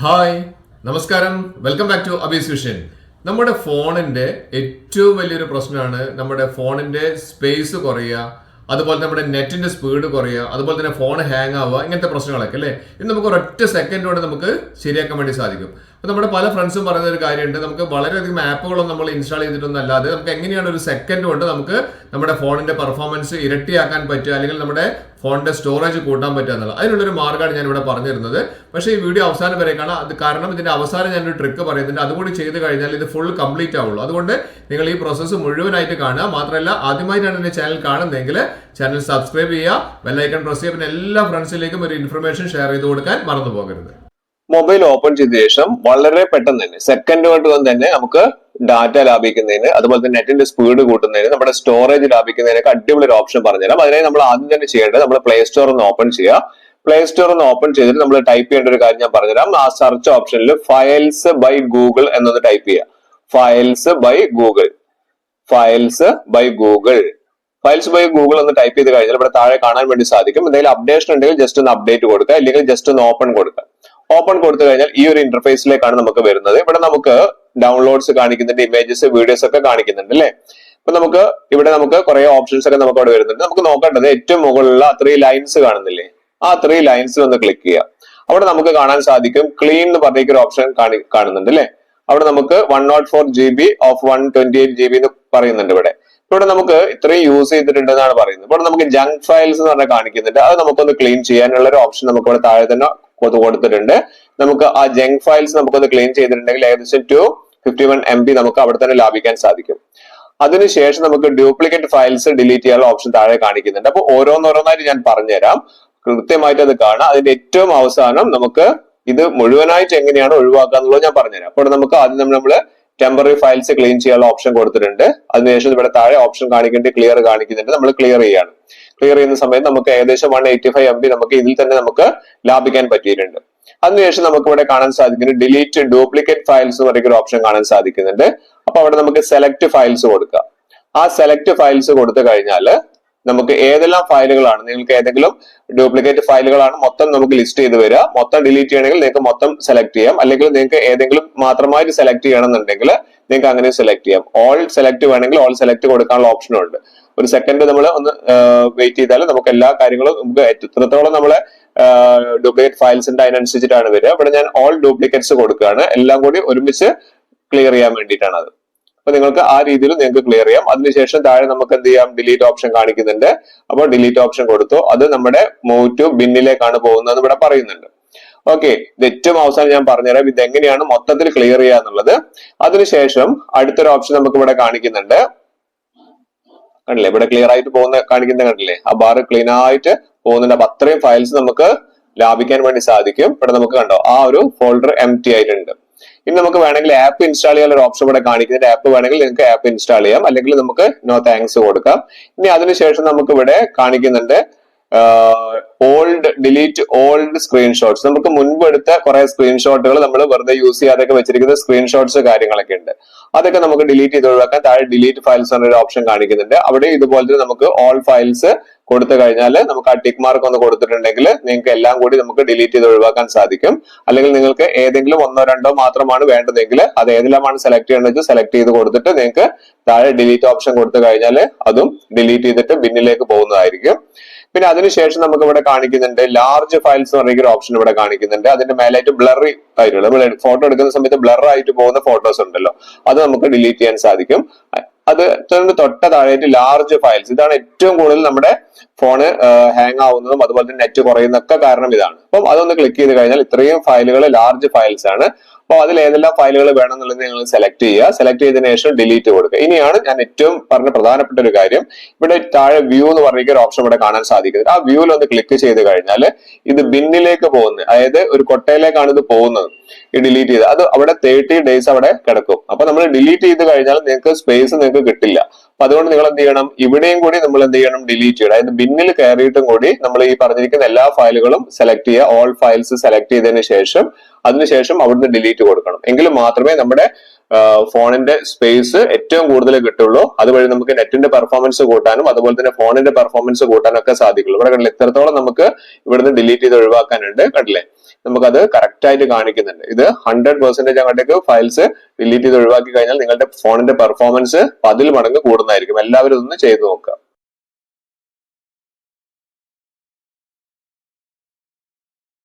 Hi നമസ്കാരം, welcome back to അബീസ് vision. നമ്മുടെ ഫോണിന്റെ ഏറ്റവും വലിയൊരു പ്രശ്നമാണ് നമ്മുടെ ഫോണിന്റെ സ്പേസ് കുറയുക, അതുപോലെ നമ്മുടെ നെറ്റിന്റെ സ്പീഡ് കുറയുക, അതുപോലെ തന്നെ ഫോൺ ഹാങ് ആവുക, ഇങ്ങനത്തെ പ്രശ്നങ്ങളൊക്കെ അല്ലേ. ഇത് നമുക്ക് ഒരൊറ്റ സെക്കൻഡ് കൊണ്ട് നമുക്ക് ശരിയാക്കാൻ വേണ്ടി സാധിക്കും. അപ്പോൾ നമ്മുടെ പല ഫ്രണ്ട്സും പറയുന്ന ഒരു കാര്യമുണ്ട്, നമുക്ക് വളരെയധികം ആപ്പുകളൊന്നും നമ്മൾ ഇൻസ്റ്റാൾ ചെയ്തിട്ടൊന്നും അല്ലാതെ നമുക്ക് എങ്ങനെയാണ് ഒരു സെക്കൻഡ് കൊണ്ട് നമുക്ക് നമ്മുടെ ഫോണിന്റെ പെർഫോമൻസ് ഇരട്ടിയാക്കാൻ പറ്റുക, അല്ലെങ്കിൽ നമ്മുടെ ഫോണിന്റെ സ്റ്റോറേജ് കൂട്ടാൻ പറ്റുക എന്നുള്ളത്. അതിനുള്ളൊരു മാർഗ്ഗമാണ് ഞാൻ ഇവിടെ പറഞ്ഞിരുന്നത്. പക്ഷേ ഈ വീഡിയോ അവസാനം വരെ കാണാം. അത് കാരണം ഇതിന്റെ അവസാനം ഞാനൊരു ട്രിക്ക് പറയുന്നുണ്ട്, അതുകൂടി ചെയ്ത് കഴിഞ്ഞാൽ ഇത് ഫുൾ കംപ്ലീറ്റ് ആവുള്ളൂ. അതുകൊണ്ട് നിങ്ങൾ ഈ പ്രോസസ്സ് മുഴുവനായിട്ട് കാണുക. മാത്രമല്ല, ആദ്യമായിട്ടാണ് എന്റെ ചാനൽ കാണുന്നതെങ്കിൽ ചാനൽ സബ്സ്ക്രൈബ് ചെയ്യുക, ബെല്ലൈക്കൺ പ്രസ് ചെയ്യുക, പിന്നെ എല്ലാ ഫ്രണ്ട്സിലേക്കും ഒരു ഇൻഫർമേഷൻ ഷെയർ ചെയ്ത് കൊടുക്കാൻ മറന്നു പോകരുത്. മൊബൈൽ ഓപ്പൺ ചെയ്ത ശേഷം വളരെ പെട്ടെന്ന് തന്നെ സെക്കൻഡുകൾ കൊണ്ട് തന്നെ നമുക്ക് ഡാറ്റ ലാഭിക്കുന്നതിന്, അതുപോലെ തന്നെ നെറ്റിന്റെ സ്പീഡ് കൂട്ടുന്നതിന്, നമ്മുടെ സ്റ്റോറേജ് ലാഭിക്കുന്നതിനൊക്കെ അടിപൊളി ഒരു ഓപ്ഷൻ പറഞ്ഞുതരാം. അതിനായി നമ്മൾ ആദ്യം തന്നെ ചെയ്യേണ്ടത് നമ്മൾ പ്ലേ സ്റ്റോർ ഒന്ന് ഓപ്പൺ ചെയ്യുക. പ്ലേ സ്റ്റോർ ഒന്ന് ഓപ്പൺ ചെയ്തിട്ട് നമ്മൾ ടൈപ്പ് ചെയ്യേണ്ട ഒരു കാര്യം ഞാൻ പറഞ്ഞുതരാം. ആ സെർച്ച് ഓപ്ഷനിൽ ഫയൽസ് ബൈ ഗൂഗിൾ എന്നൊന്ന് ടൈപ്പ് ചെയ്യുക. Files by Google, files by Google, files by Google ഒന്ന് ടൈപ്പ് ചെയ്ത് കഴിഞ്ഞാൽ ഇവിടെ താഴെ കാണാൻ വേണ്ടി സാധിക്കും. എന്തെങ്കിലും അപ്ഡേഷൻ ഉണ്ടെങ്കിൽ ജസ്റ്റ് ഒന്ന് അപ്ഡേറ്റ് കൊടുക്കുക, അല്ലെങ്കിൽ ജസ്റ്റ് ഒന്ന് ഓപ്പൺ കൊടുക്കുക. ഓപ്പൺ കൊടുത്തു കഴിഞ്ഞാൽ ഈ ഒരു ഇന്റർഫേസിലേക്കാണ് നമുക്ക് വരുന്നത്. ഇവിടെ നമുക്ക് ഡൗൺലോഡ്സ് കാണിക്കുന്നുണ്ട്, ഇമേജസ്, വീഡിയോസ് ഒക്കെ കാണിക്കുന്നുണ്ട് അല്ലെ. അപ്പൊ നമുക്ക് കുറെ ഓപ്ഷൻസ് ഒക്കെ നമുക്ക് അവിടെ വരുന്നുണ്ട്. നമുക്ക് നോക്കേണ്ടത് ഏറ്റവും മുകളിലുള്ള 3 ലൈൻസ് കാണുന്നില്ലേ, ആ 3 ലൈൻസിൽ ഒന്ന് ക്ലിക്ക് ചെയ്യുക. അവിടെ നമുക്ക് കാണാൻ സാധിക്കും ക്ലീൻ എന്ന് പറഞ്ഞ ഒരു ഓപ്ഷൻ കാണുന്നുണ്ട് അല്ലെ. അവിടെ നമുക്ക് 104 GB ഓഫ് 128 GB എന്ന് പറയുന്നുണ്ട്. ഇവിടെ നമുക്ക് ഇത്രയും യൂസ് ചെയ്തിട്ടുണ്ടെന്നാണ് പറയുന്നത്. ഇവിടെ നമുക്ക് ജങ്ക് ഫയൽസ് എന്ന് പറഞ്ഞാൽ കാണിക്കുന്നുണ്ട്. അത് നമുക്കൊന്ന് ക്ലീൻ ചെയ്യാനുള്ള ഒരു ഓപ്ഷൻ നമുക്ക് ഇവിടെ താഴെ തന്നെ കൊടുത്തിട്ടുണ്ട്. നമുക്ക് ആ ജങ്ക് ഫയൽസ് നമുക്കൊന്ന് ക്ലീൻ ചെയ്തിട്ടുണ്ടെങ്കിൽ ഏകദേശം 251 MB നമുക്ക് അവിടെ തന്നെ ലാഭിക്കാൻ സാധിക്കും. അതിനുശേഷം നമുക്ക് ഡ്യൂപ്ലിക്കേറ്റ് ഫയൽസ് ഡിലീറ്റ് ചെയ്യാനുള്ള ഓപ്ഷൻ താഴെ കാണിക്കുന്നുണ്ട്. അപ്പൊ ഓരോന്നോരോന്നായിട്ട് ഞാൻ പറഞ്ഞുതരാം, കൃത്യമായിട്ട് അത് കാണാം. അതിന്റെ ഏറ്റവും അവസാനം നമുക്ക് ഇത് മുഴുവനായിട്ട് എങ്ങനെയാണ് ഒഴിവാക്കുക എന്നുള്ളത് ഞാൻ പറഞ്ഞുതരാം. അപ്പോൾ നമുക്ക് ആദ്യം നമ്മള് ടെമ്പററി ഫയൽസ് ക്ലീൻ ചെയ്യാനുള്ള ഓപ്ഷൻ കൊടുത്തിട്ടുണ്ട്. അതിനുശേഷം ഇവിടെ താഴെ ഓപ്ഷൻ കാണിക്കുന്നുണ്ട്, ക്ലിയർ കാണിക്കുന്നുണ്ട്. നമ്മൾ ക്ലിയർ ചെയ്യാണ്. ക്ലിയർ ചെയ്യുന്ന സമയത്ത് നമുക്ക് ഏകദേശം 185 MB നമുക്ക് ഇതിൽ തന്നെ നമുക്ക് ലാഭിക്കാൻ പറ്റിയിട്ടുണ്ട്. അതിനുശേഷം നമുക്ക് ഇവിടെ കാണാൻ സാധിക്കുന്നത് ഡിലീറ്റ് ഡ്യൂപ്ലിക്കേറ്റ് ഫയൽസ് എന്ന് പറയുന്ന ഒരു ഓപ്ഷൻ കാണാൻ സാധിക്കുന്നുണ്ട്. അപ്പൊ അവിടെ നമുക്ക് സെലക്ട് ഫയൽസ് കൊടുക്കാം. ആ സെലക്ട് ഫയൽസ് കൊടുത്തു കഴിഞ്ഞാൽ നമുക്ക് ഏതെല്ലാം ഫയലുകളാണ്, നിങ്ങൾക്ക് ഏതെങ്കിലും ഡ്യൂപ്ലിക്കേറ്റ് ഫയലുകളാണ് മൊത്തം നമുക്ക് ലിസ്റ്റ് ചെയ്ത് വരിക. മൊത്തം ഡിലീറ്റ് ചെയ്യണമെങ്കിൽ നിങ്ങൾക്ക് മൊത്തം സെലക്ട് ചെയ്യാം, അല്ലെങ്കിൽ നിങ്ങൾക്ക് ഏതെങ്കിലും മാത്രമായിട്ട് സെലക്ട് ചെയ്യണമെന്നുണ്ടെങ്കിൽ നിങ്ങൾക്ക് അങ്ങനെ സെലക്ട് ചെയ്യാം. ഓൾ സെലക്ട് വേണമെങ്കിൽ ഓൾ സെലക്ട് കൊടുക്കാനുള്ള ഓപ്ഷനും ഉണ്ട്. ഒരു സെക്കൻഡ് നമ്മൾ ഒന്ന് വെയിറ്റ് ചെയ്താൽ നമുക്ക് എല്ലാ കാര്യങ്ങളും നമുക്ക് എത്രത്തോളം നമ്മളെ ഡ്യൂപ്ലിക്കേറ്റ് ഫയൽസ് ഉണ്ട് അതിനനുസരിച്ചിട്ടാണ് വരിക. ഇവിടെ ഞാൻ ഓൾ ഡ്യൂപ്ലിക്കേറ്റ്സ് കൊടുക്കുകയാണ്, എല്ലാം കൂടി ഒരുമിച്ച് ക്ലിയർ ചെയ്യാൻ വേണ്ടിയിട്ടാണ് അത്. അപ്പൊ നിങ്ങൾക്ക് ആ രീതിയിൽ നിങ്ങൾക്ക് ക്ലിയർ ചെയ്യാം. അതിനുശേഷം താഴെ നമുക്ക് എന്ത് ചെയ്യാം, ഡിലീറ്റ് ഓപ്ഷൻ കാണിക്കുന്നുണ്ട്. അപ്പോൾ ഡിലീറ്റ് ഓപ്ഷൻ കൊടുത്തു. അത് നമ്മുടെ മൂവ് ടു ബിന്നിലേക്കാണ് പോകുന്നത് ഇവിടെ പറയുന്നുണ്ട്. ഓക്കെ, ഇത് ഏറ്റവും അവസാനം ഞാൻ പറഞ്ഞുതരാം ഇത് എങ്ങനെയാണ് മൊത്തത്തിൽ ക്ലിയർ ചെയ്യുക എന്നുള്ളത്. അതിനുശേഷം അടുത്തൊരു ഓപ്ഷൻ നമുക്ക് ഇവിടെ കാണിക്കുന്നുണ്ട്, കണ്ടില്ലേ, ഇവിടെ ക്ലിയർ ആയിട്ട് കാണിക്കുന്നത് കണ്ടില്ലേ, ആ ബാർ ക്ലീൻ ആയിട്ട് പോകുന്നുണ്ട്. അപ്പൊ അത്രയും ഫയൽസ് നമുക്ക് ലാഭിക്കാൻ വേണ്ടി സാധിക്കും. ഇവിടെ നമുക്ക് കണ്ടോ ആ ഒരു ഫോൾഡർ എംപ്റ്റി ആയിട്ടുണ്ട്. ഇനി നമുക്ക് വേണമെങ്കിൽ ആപ്പ് ഇൻസ്റ്റാൾ ചെയ്യാൻ ഒരു ഓപ്ഷൻ ഇവിടെ കാണിക്കുന്നുണ്ട്. ആപ്പ് വേണമെങ്കിൽ നിങ്ങൾക്ക് ആപ്പ് ഇൻസ്റ്റാൾ ചെയ്യാം, അല്ലെങ്കിൽ നമുക്ക് നോ താങ്ക്സ് കൊടുക്കാം. ഇനി അതിനുശേഷം നമുക്ക് ഇവിടെ കാണിക്കുന്നുണ്ട് ഡിലീറ്റ് ഓൾഡ് സ്ക്രീൻഷോട്ട്സ്. നമുക്ക് മുൻപ് എടുത്ത കുറെ സ്ക്രീൻഷോട്ടുകൾ നമ്മൾ വെറുതെ യൂസ് ചെയ്യാതൊക്കെ വെച്ചിരിക്കുന്ന സ്ക്രീൻഷോട്ട്സ് കാര്യങ്ങളൊക്കെ ഉണ്ട്. അതൊക്കെ നമുക്ക് ഡിലീറ്റ് ചെയ്ത് ഒഴിവാക്കാൻ താഴെ ഡിലീറ്റ് ഫയൽസ് എന്നൊരു ഓപ്ഷൻ കാണിക്കുന്നുണ്ട്. അവിടെ ഇതുപോലെ നമുക്ക് ഓൾ ഫയൽസ് കൊടുത്തു കഴിഞ്ഞാൽ നമുക്ക് ആ ടിക്ക് മാർക്ക് ഒന്ന് കൊടുത്തിട്ടുണ്ടെങ്കിൽ നിങ്ങൾക്ക് എല്ലാം കൂടി നമുക്ക് ഡിലീറ്റ് ചെയ്ത് ഒഴിവാക്കാൻ സാധിക്കും. അല്ലെങ്കിൽ നിങ്ങൾക്ക് ഏതെങ്കിലും 1 2 മാത്രമാണ് വേണ്ടതെങ്കിൽ അത് ഏതെല്ലാമാണ് സെലക്ട് ചെയ്യേണ്ടത് സെലക്ട് ചെയ്ത് കൊടുത്തിട്ട് നിങ്ങൾക്ക് താഴെ ഡിലീറ്റ് ഓപ്ഷൻ കൊടുത്തു കഴിഞ്ഞാൽ അതും ഡിലീറ്റ് ചെയ്തിട്ട് ബിന്നിലേക്ക് പോകുന്നതായിരിക്കും. പിന്നെ അതിനുശേഷം നമുക്ക് ഇവിടെ കാണിക്കുന്നുണ്ട് ലാർജ് ഫയൽസ് എന്ന് പറയുന്ന ഒരു ഓപ്ഷൻ ഇവിടെ കാണിക്കുന്നുണ്ട്. അതിന്റെ മേലായിട്ട് ബ്ലറി ആയിട്ടുള്ള നമ്മൾ ഫോട്ടോ എടുക്കുന്ന സമയത്ത് ബ്ലർ ആയിട്ട് പോകുന്ന ഫോട്ടോസ് ഉണ്ടല്ലോ, അത് നമുക്ക് ഡിലീറ്റ് ചെയ്യാൻ സാധിക്കും. അത് തൊട്ട താഴെയായിട്ട് ലാർജ് ഫയൽസ്, ഇതാണ് ഏറ്റവും കൂടുതൽ നമ്മുടെ ഫോണ് ഹാങ് ആവുന്നതും അതുപോലെ തന്നെ നെറ്റ് കുറയുന്നതൊക്കെ കാരണം ഇതാണ്. അപ്പം അതൊന്ന് ക്ലിക്ക് ചെയ്ത് കഴിഞ്ഞാൽ ഇത്രയും ഫയലുകൾ ലാർജ് ഫയൽസ് ആണ്. അപ്പൊ അതിൽ ഏതെല്ലാം ഫയലുകൾ വേണം എന്നുള്ളത് നിങ്ങൾ സെലക്ട് ചെയ്യുക. സെലക്ട് ചെയ്തതിനു ശേഷം ഡിലീറ്റ് കൊടുക്കുക. ഇനിയാണ് ഞാൻ ഏറ്റവും പറഞ്ഞ പ്രധാനപ്പെട്ട ഒരു കാര്യം, ഇവിടെ താഴെ വ്യൂ എന്ന് പറയുന്ന ഒരു ഓപ്ഷൻ ഇവിടെ കാണാൻ സാധിക്കുന്നത്. ആ വ്യൂവിൽ ഒന്ന് ക്ലിക്ക് ചെയ്ത് കഴിഞ്ഞാൽ ഇത് ബിന്നിലേക്ക് പോകുന്നത്, അതായത് ഒരു കൊട്ടയിലേക്കാണ് ഇത് പോകുന്നത്. ഈ ഡിലീറ്റ് ചെയ്ത് അത് അവിടെ 30 days അവിടെ കിടക്കും. അപ്പൊ നമ്മൾ ഡിലീറ്റ് ചെയ്ത് കഴിഞ്ഞാൽ നിങ്ങൾക്ക് സ്പേസ് നിങ്ങൾക്ക് കിട്ടില്ല. അപ്പൊ അതുകൊണ്ട് നിങ്ങൾ എന്ത് ചെയ്യണം, ഇവിടെയും കൂടി നമ്മൾ എന്ത് ചെയ്യണം, ഡിലീറ്റ് ചെയ്യണം. അതായത് ബിന്നിൽ കയറിയിട്ടും കൂടി നമ്മൾ ഈ പറഞ്ഞിരിക്കുന്ന എല്ലാ ഫയലുകളും സെലക്ട് ചെയ്യുക. ഓൾ ഫയൽസ് സെലക്ട് ചെയ്തതിന് ശേഷം അതിനുശേഷം അവിടുന്ന് ഡിലീറ്റ് കൊടുക്കണം. എങ്കിൽ മാത്രമേ നമ്മുടെ ഫോണിന്റെ സ്പേസ് ഏറ്റവും കൂടുതൽ കിട്ടുള്ളൂ. അതുവഴി നമുക്ക് നെറ്റിന്റെ പെർഫോമൻസ് കൂട്ടാനും അതുപോലെ തന്നെ ഫോണിന്റെ പെർഫോമൻസ് കൂട്ടാനും ഒക്കെ സാധിക്കുള്ളൂ. ഇവിടെ കണ്ടില്ലേ എത്രത്തോളം നമുക്ക് ഇവിടുന്ന് ഡിലീറ്റ് ചെയ്ത് ഒഴിവാക്കാനുണ്ട്, കണ്ടില്ലേ. നമുക്കത് കറക്റ്റ് ആയിട്ട് കാണിക്കുന്നുണ്ട്. ഇത് 100% അങ്ങോട്ടേക്ക് ഫയൽസ് ഡിലീറ്റ് ചെയ്ത് ഒഴിവാക്കി കഴിഞ്ഞാൽ നിങ്ങളുടെ ഫോണിന്റെ പെർഫോമൻസ് 10 മടങ്ങ് കൂടുന്നതായിരിക്കും. എല്ലാവരും ഇതൊന്ന് ചെയ്ത് നോക്കുക.